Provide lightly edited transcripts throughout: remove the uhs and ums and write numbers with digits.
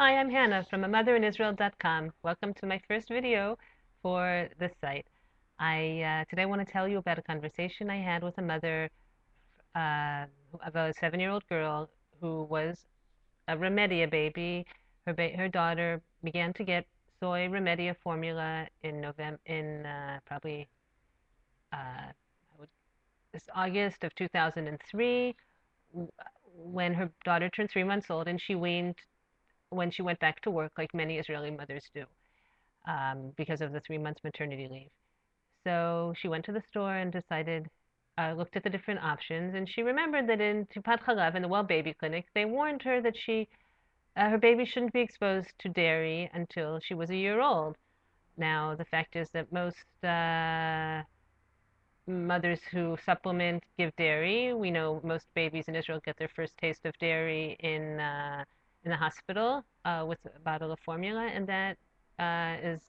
Hi, I'm Hannah from amotherinisrael.com. Welcome to my first video for this site. I today want to tell you about a conversation I had with a mother of a 7-year-old girl who was a Remedia baby. Her daughter began to get soy Remedia formula in November, in probably I would, this August of 2003, when her daughter turned 3 months old, and she weaned when she went back to work, like many Israeli mothers do, because of the 3 months maternity leave. So she went to the store and looked at the different options, and she remembered that in Tipat Chalav, in the Well Baby Clinic, they warned her that her baby shouldn't be exposed to dairy until she was a year old. Now, the fact is that most mothers who supplement give dairy. We know most babies in Israel get their first taste of dairy in the hospital with a bottle of formula, and that is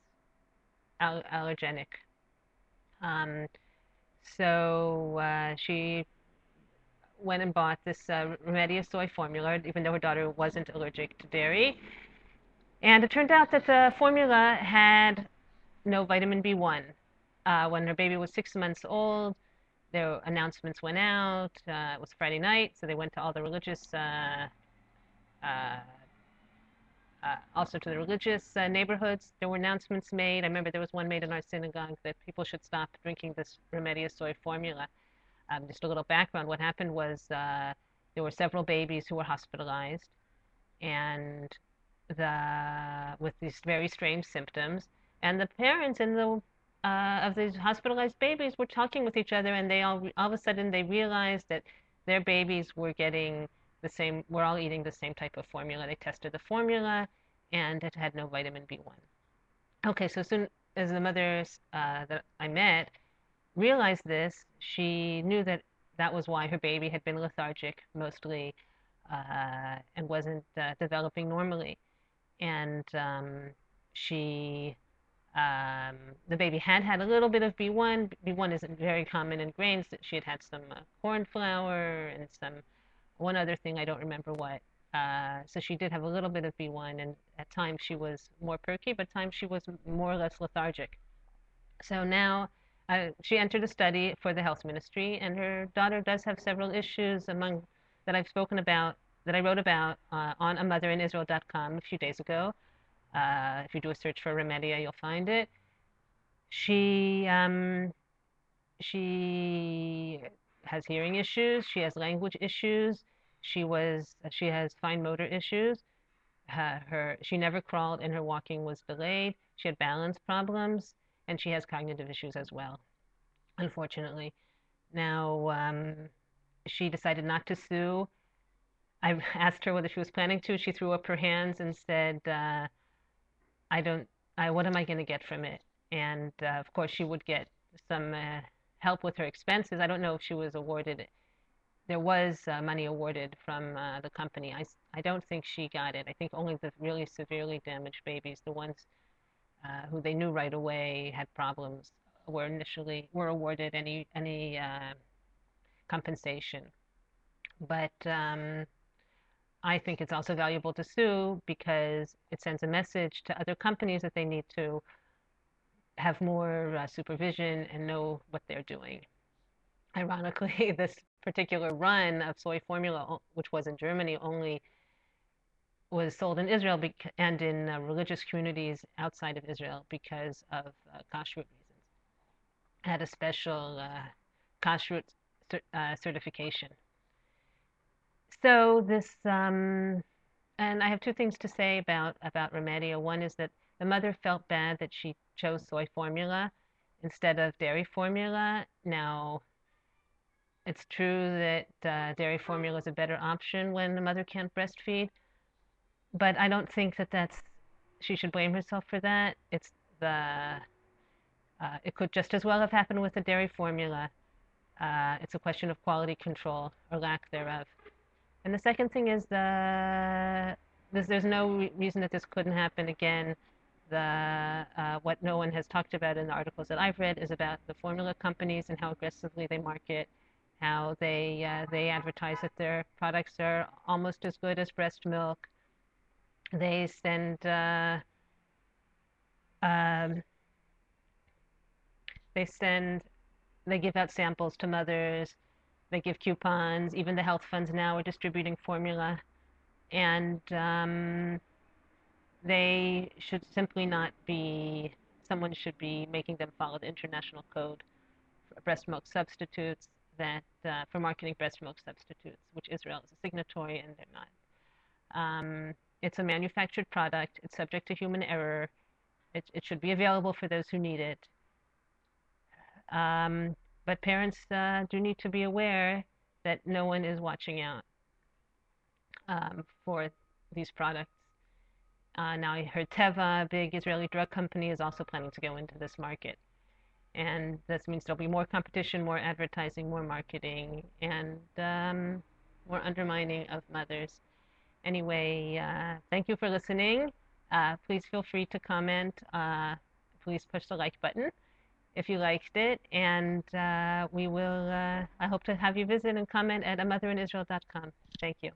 allergenic. Um, so she went and bought this Remedia soy formula, even though her daughter wasn't allergic to dairy. And it turned out that the formula had no vitamin B1. When her baby was 6 months old, their announcements went out. It was Friday night, so they went to all the religious, uh, also to the religious neighborhoods. There were announcements made. I remember there was one made in our synagogue that people should stop drinking this Remedia soy formula. Just a little background. What happened was there were several babies who were hospitalized, and with these very strange symptoms, and the parents of these hospitalized babies were talking with each other, and they all of a sudden they realized that their babies were all eating the same type of formula. They tested the formula, and it had no vitamin B1. Okay, so as soon as the mothers that I met realized this, she knew that that was why her baby had been lethargic mostly and wasn't developing normally. And she um, the baby had had a little bit of B1. B1 isn't very common in grains. She had had some corn flour and one other thing, I don't remember what. So she did have a little bit of B1, and at times she was more perky, but at times she was more or less lethargic. So now she entered a study for the health ministry, and her daughter does have several issues among that I've spoken about, that I wrote about on amotherinisrael.com a few days ago. If you do a search for Remedia, you'll find it. She she has hearing issues. She has language issues. She has fine motor issues. She never crawled and her walking was delayed. She had balance problems, and she has cognitive issues as well, unfortunately. Now, she decided not to sue. I asked her whether she was planning to. She threw up her hands and said, I don't, what am I going to get from it? And of course, she would get some help with her expenses. I don't know if she was awarded it. There was money awarded from the company. I don't think she got it. I think only the really severely damaged babies, the ones who they knew right away had problems, were awarded any compensation. But I think it's also valuable to sue because it sends a message to other companies that they need to have more supervision and know what they're doing. Ironically, this particular run of soy formula, which was in Germany, only was sold in Israel and in religious communities outside of Israel because of kashrut reasons. It had a special kashrut certification. So and I have two things to say about Remedia. One is that the mother felt bad that she chose soy formula instead of dairy formula. Now, it's true that dairy formula is a better option when the mother can't breastfeed, but I don't think that she should blame herself for that. It could just as well have happened with the dairy formula. It's a question of quality control or lack thereof. And the second thing is there's no reason that this couldn't happen again. What no one has talked about in the articles that I've read is about the formula companies and how aggressively they market, how they advertise that their products are almost as good as breast milk. They send um, they send they give out samples to mothers. They give coupons. Even the health funds now are distributing formula, and they should simply not be. Someone should be making them follow the international code for breast milk substitutes that for marketing breast milk substitutes, which Israel is a signatory and they're not. It's a manufactured product. It's subject to human error. It should be available for those who need it. Um, but parents do need to be aware that no one is watching out for these products. Now I heard Teva, a big Israeli drug company, is also planning to go into this market. And this means there'll be more competition, more advertising, more marketing, and more undermining of mothers. Anyway, thank you for listening. Please feel free to comment. Please push the like button if you liked it. And I hope to have you visit and comment at amotherinisrael.com. Thank you.